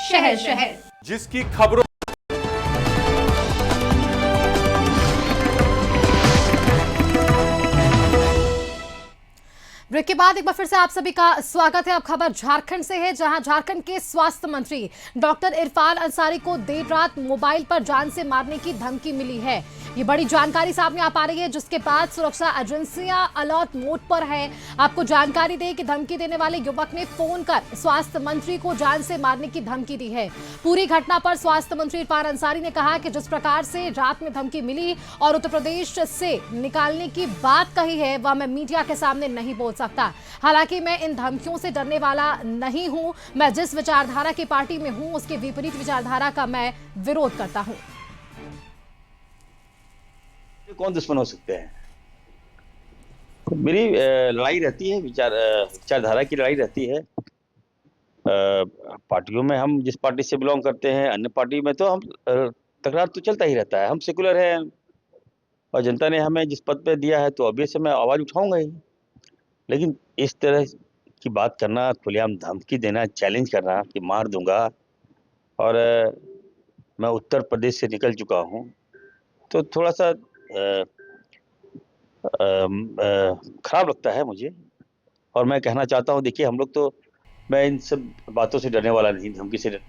शहर शहर, जिसकी खबरों ब्रेक के बाद एक बार फिर से आप सभी का स्वागत है। अब खबर झारखंड से है, जहां झारखंड के स्वास्थ्य मंत्री डॉक्टर इरफान अंसारी को देर रात मोबाइल पर जान से मारने की धमकी मिली है। ये बड़ी जानकारी सामने आ पा रही है, जिसके बाद सुरक्षा एजेंसियां अलर्ट मोड पर है। आपको जानकारी दें कि धमकी देने वाले युवक ने फोन कर स्वास्थ्य मंत्री को जान से मारने की धमकी दी है। पूरी घटना पर स्वास्थ्य मंत्री इरफान अंसारी ने कहा कि जिस प्रकार से रात में धमकी मिली और उत्तर प्रदेश से निकालने की बात कही है, वह मैं मीडिया के सामने नहीं बोल सकता। हालांकि मैं इन धमकियों से डरने वाला नहीं हूं। मैं जिस विचारधारा की पार्टी में हूं, उसके विपरीत विचारधारा का मैं विरोध करता हूं। कौन दुश्मन हो सकते हैं? मेरी लड़ाई रहती है, विचारधारा की लड़ाई रहती है। पार्टियों में हम जिस पार्टी से बिलोंग करते हैं, अन्य पार्टी में तो हम तकरार तो चलता ही रहता है। हम सेकुलर हैं और जनता ने हमें जिस पद पे दिया है, तो ऑब्वियस मैं आवाज उठाऊंगा ही। लेकिन इस तरह की बात करना, खुलेआम धमकी देना, चैलेंज करना कि मार दूंगा, और मैं उत्तर प्रदेश से निकल चुका हूं, तो थोड़ा सा खराब लगता है मुझे। और मैं कहना चाहता हूं, देखिए, हम लोग तो, मैं इन सब बातों से डरने वाला नहीं, धमकी से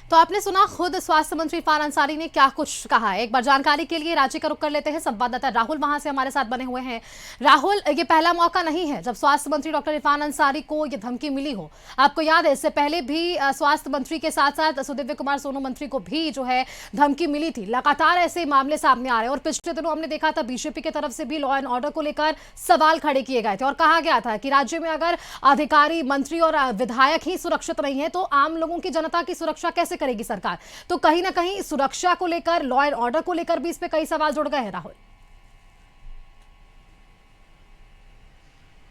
तो आपने सुना खुद स्वास्थ्य मंत्री इरफान अंसारी ने क्या कुछ कहा है। एक बार जानकारी के लिए रांची का रुख कर लेते हैं। संवाददाता राहुल वहां से हमारे साथ बने हुए हैं। राहुल, ये पहला मौका नहीं है जब स्वास्थ्य मंत्री डॉक्टर इरफान अंसारी को ये धमकी मिली हो। आपको याद है, इससे पहले भी स्वास्थ्य मंत्री के साथ साथ सुदिव्य कुमार सोनू मंत्री को भी जो है धमकी मिली थी। लगातार ऐसे मामले सामने आ रहे हैं और पिछले दिनों हमने देखा था बीजेपी की तरफ से भी लॉ एंड ऑर्डर को लेकर सवाल खड़े किए गए थे और कहा गया था कि राज्य में अगर अधिकारी, मंत्री और विधायक ही सुरक्षित नहीं है, तो आम लोगों की, जनता की सुरक्षा कैसे करेगी सरकार। तो कहीं ना कहीं सुरक्षा को लेकर, लॉ एंड ऑर्डर को लेकर भी इस पे कई सवाल जुड़ गए हैं। राहुल,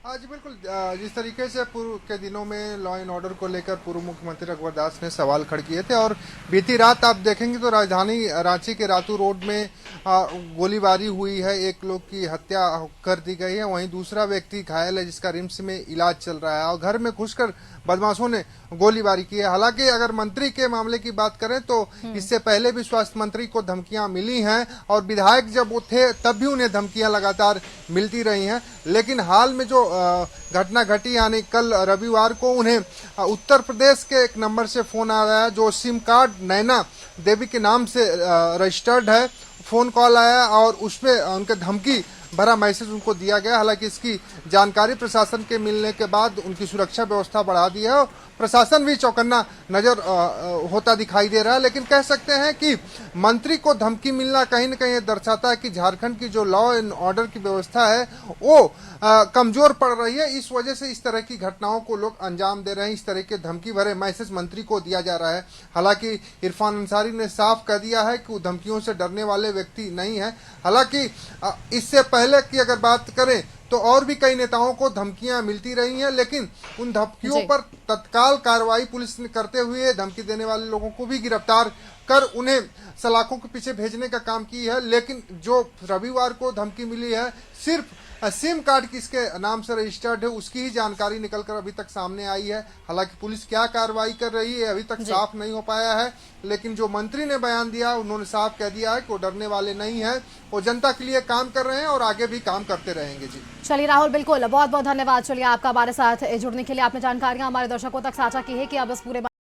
हाँ जी, बिल्कुल। जिस तरीके से पूर्व के दिनों में लॉ एंड ऑर्डर को लेकर पूर्व मुख्यमंत्री रघुवर दास ने सवाल खड़े किए थे, और बीती रात आप देखेंगे तो राजधानी रांची के रातू रोड में गोलीबारी हुई है। एक लोग की हत्या कर दी गई है, वहीं दूसरा व्यक्ति घायल है जिसका रिम्स में इलाज चल रहा है, और घर में घुसकर बदमाशों ने गोलीबारी की है। हालांकि अगर मंत्री के मामले की बात करें तो इससे पहले भी स्वास्थ्य मंत्री को धमकियां मिली हैं, और विधायक जब वो थे तब भी उन्हें धमकियां लगातार मिलती रही हैं। लेकिन हाल में जो घटना घटी, यानी कल रविवार को उन्हें उत्तर प्रदेश के एक नंबर से फोन आ रहा है, जो सिम कार्ड नैना देवी के नाम से रजिस्टर्ड है। फोन कॉल आया और उसमें उनके धमकी भरा मैसेज उनको दिया गया। हालांकि इसकी जानकारी प्रशासन के मिलने के बाद उनकी सुरक्षा व्यवस्था बढ़ा दी है और प्रशासन भी चौकन्ना नजर होता दिखाई दे रहा है। लेकिन कह सकते हैं कि मंत्री को धमकी मिलना कहीं न कहीं दर्शाता है कि झारखंड की जो लॉ एंड ऑर्डर की व्यवस्था है वो कमजोर पड़ रही है। इस वजह से इस तरह की घटनाओं को लोग अंजाम दे रहे हैं, इस तरह के धमकी भरे मैसेज मंत्री को दिया जा रहा है। हालांकि इरफान अंसारी ने साफ कह दिया है कि वो धमकियों से डरने वाले व्यक्ति नहीं है। हालांकि इससे पहले की अगर बात करें तो और भी कई नेताओं को धमकियां मिलती रही हैं, लेकिन उन धमकियों पर तत्काल कार्रवाई पुलिस ने करते हुए धमकी देने वाले लोगों को भी गिरफ्तार कर उन्हें सलाखों के पीछे भेजने का काम की है। लेकिन जो रविवार को धमकी मिली है, सिर्फ सिम कार्ड किसके नाम से रजिस्टर्ड है उसकी ही जानकारी निकलकर अभी तक सामने आई है। हालांकि पुलिस क्या कार्रवाई कर रही है अभी तक साफ नहीं हो पाया है। लेकिन जो मंत्री ने बयान दिया, उन्होंने साफ कह दिया है कि वो डरने वाले नहीं है, वो जनता के लिए काम कर रहे हैं और आगे भी काम करते रहेंगे। जी चलिए राहुल, बिल्कुल, बहुत बहुत धन्यवाद। चलिए, आपका हमारे साथ जुड़ने के लिए, आपने जानकारियां हमारे दर्शकों तक साझा की है कि अब इस पूरे